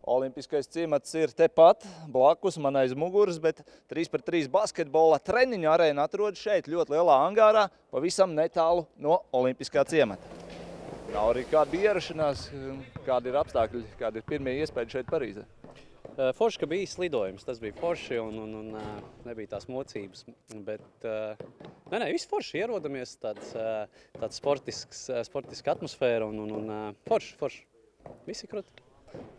Olimpiskais ciemats ir tepat, blakus man aiz muguras, bet 3x3 basketbola treniņu arēna atrodas šeit, ļoti lielā angārā, pavisam netālu no Olimpiskā ciemata. Nav arī kāda ierašanās, kādi ir apstākļi, kādi ir pirmie iespējas šeit Parīzē? Forši, ka bija slidojums, tas bija forši un nebija tās mocības, bet viss forši, ierodamies, tāds sportiska atmosfēra un forši, visi krūti.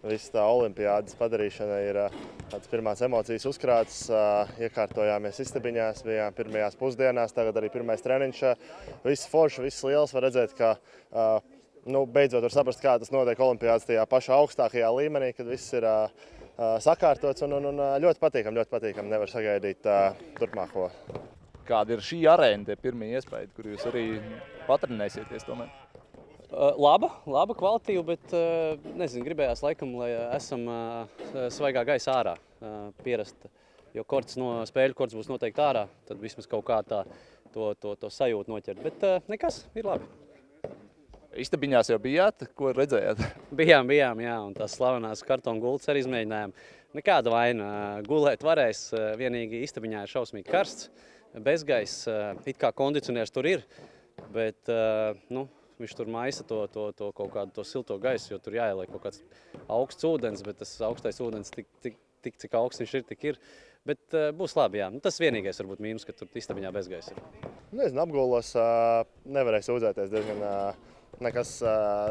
Visa tā olimpiādas padarīšana ir tādas pirmās emocijas uzkrātas, iekārtojāmies istabiņās, bijām pirmajās pusdienās, tagad arī pirmais treniņš. Viss forši, viss liels, var redzēt, ka beidzot var saprast, kā tas notiek olimpiādas tajā pašā augstākajā līmenī, kad viss ir sakārtots un ļoti patīkam, nevar sagaidīt turpmāko. Kāda ir šī arēna, tie pirmie iespējas, kur jūs arī patrenēsieties tomēr? Laba kvalitīva, bet nezinu, gribējās laikam, lai esam svaigā gaisa ārā pierast, jo spēļu korts būs noteikti ārā, tad vismaz kaut kā tā to sajūtu noķert, bet nekas, ir labi. Istabiņās jau bijāt, ko redzējāt? Bijām, jā, un tās slavenās kartonu gultas arī izmēģinājām. Nekāda vaina, gulēt varēs, vienīgi istabiņā ir šausmīgi karsts, bezgaiss, it kā kondicionieris tur ir, bet, viņš tur maisa to kaut kādu silto gaisu, jo tur jāieliek kaut kāds augsts ūdens, bet tas augstais ūdens tik cik augsts viņš ir, tik ir. Bet būs labi, jā. Tas vienīgais varbūt mīnus, ka tur istabiņā bezgaisa ir. Nezinu, apgulos nevarēja sūdzēties diezgan nekas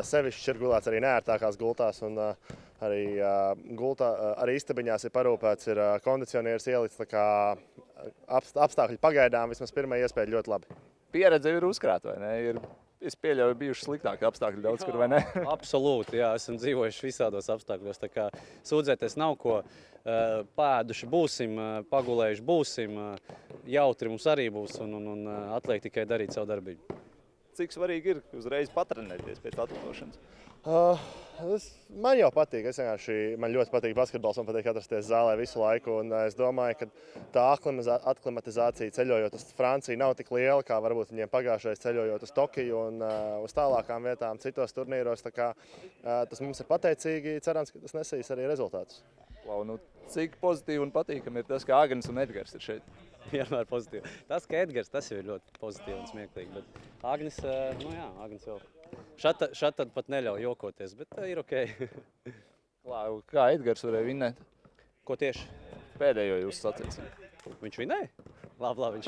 sevišķi ir gulēts arī neērtākās gultās un arī istabiņās ir parūpēts, ir kondicionieris ielikts, tā kā apstākļi pagaidām vismaz pirmā iespēja ļoti labi. Pieredze ir uzkrāta, vai ne? Es pieļauju, bijuši sliktāki apstākļi daudz kur, vai ne? Absolūti, jā, esam dzīvojuši visādos apstākļos, tā kā sūdzēties nav ko, pēduši būsim, pagulējuši būsim, jautri mums arī būs un atliek tikai darīt savu darbību. Cik svarīgi ir uzreiz patrenēties pēc atvetošanas? Man jau patīk, man ļoti patīk basketbols, man patīk atrasties zālē visu laiku, un es domāju, ka tā aklimatizācija ceļojot uz Franciju nav tik liela, kā varbūt viņiem pagājušais ceļojot uz Tokiju un uz tālākām vietām citos turnīros, tā kā tas mums ir pateicīgi, cerams, ka tas nesīs arī rezultātus. Cik pozitīvi un patīkami ir tas, ka Agnes un Edgars ir šeit? Vienmēr pozitīvi. Tas, ka Edgars, tas jau ir ļoti pozitīvi un smieklīgi, bet Agnes, Agnes jau šad tad pat neļauj jokoties, bet ir okei. Kā Edgars varēja vinnēt? Ko tieši? Pēdējo jūs sacīsiet. Viņš vinnēja? Labi,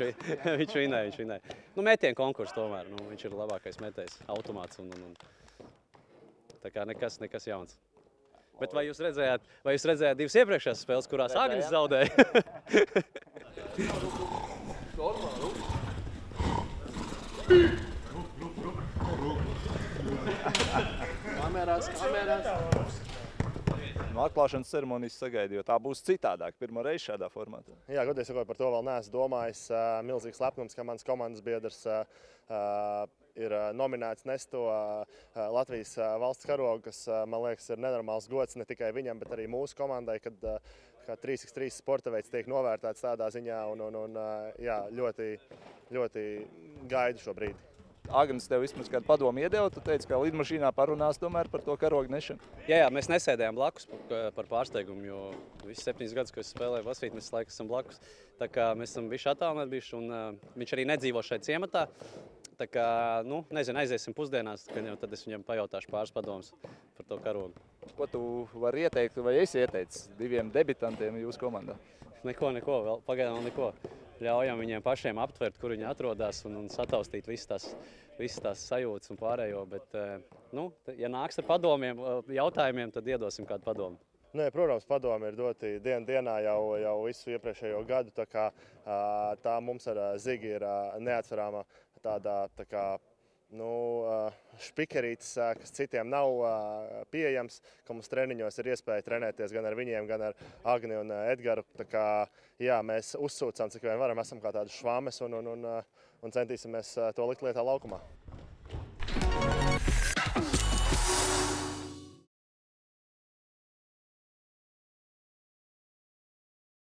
viņš vinnēja. Metienu konkursu tomēr, viņš ir labākais metējs, automāts un tā kā nekas jauns. Bet vai jūs redzējāt divas iepriekšējās spēles, kurās Agnes zaudēja? Kamerās. Atklāšanas ceremonijas sagaida, jo tā būs citādāk, pirmo reizi šādā formātā. Jā, godīgi sakot, par to vēl neesmu domājis. Milzīgs lepnums, ka mans komandas biedrs ir nominēts nest to Latvijas valsts karogu, kas, man liekas, ir nenormāls gods ne tikai viņam, bet arī mūsu komandai, kad 3x3 sporta veids tiek novērtēts tādā ziņā un ļoti gaidu šo brīdi. Agnes, tev vismaz kādu padomu iedeva, tu teici, ka lidmašīnā parunās tomēr par to karogu nešanu. Jā, mēs nesēdējām blakus par pārsteigumu, jo visus 7 gadus, ko es spēlēju basvīt, mēs laikam esam blakus. Tā kā mēs esam bijuši attālināti bijuši, un viņš arī nedzīvo šeit ciematā. Tā kā, nezinu, aiziesim pusdienās, tad es viņam pajautāšu pāris padomus par to karogu. Ko tu vari ieteikt, vai esi ieteicis diviem debitantiem jūsu komandā? Neko, vēl pagaidām neko. Ļaujam viņiem pašiem aptvert, kur viņi atrodas un sataustīt visas tās sajūtas un pārējo, bet, ja nāks ar padomiem, jautājumiem, tad iedosim kādu padomu. Protams, padomi ir doti dienā jau visu iepriekšējo gadu, tā kā tā mums ar Zigi ir neatsverāma tāda špikerītis, kas citiem nav pieejams, ka mums treniņos ir iespēja trenēties gan ar viņiem, gan ar Agni un Edgaru. Tā kā, jā, mēs uzsūcam, cik vien varam, esam kā tādi švames un centīsimies to likt lietā laukumā.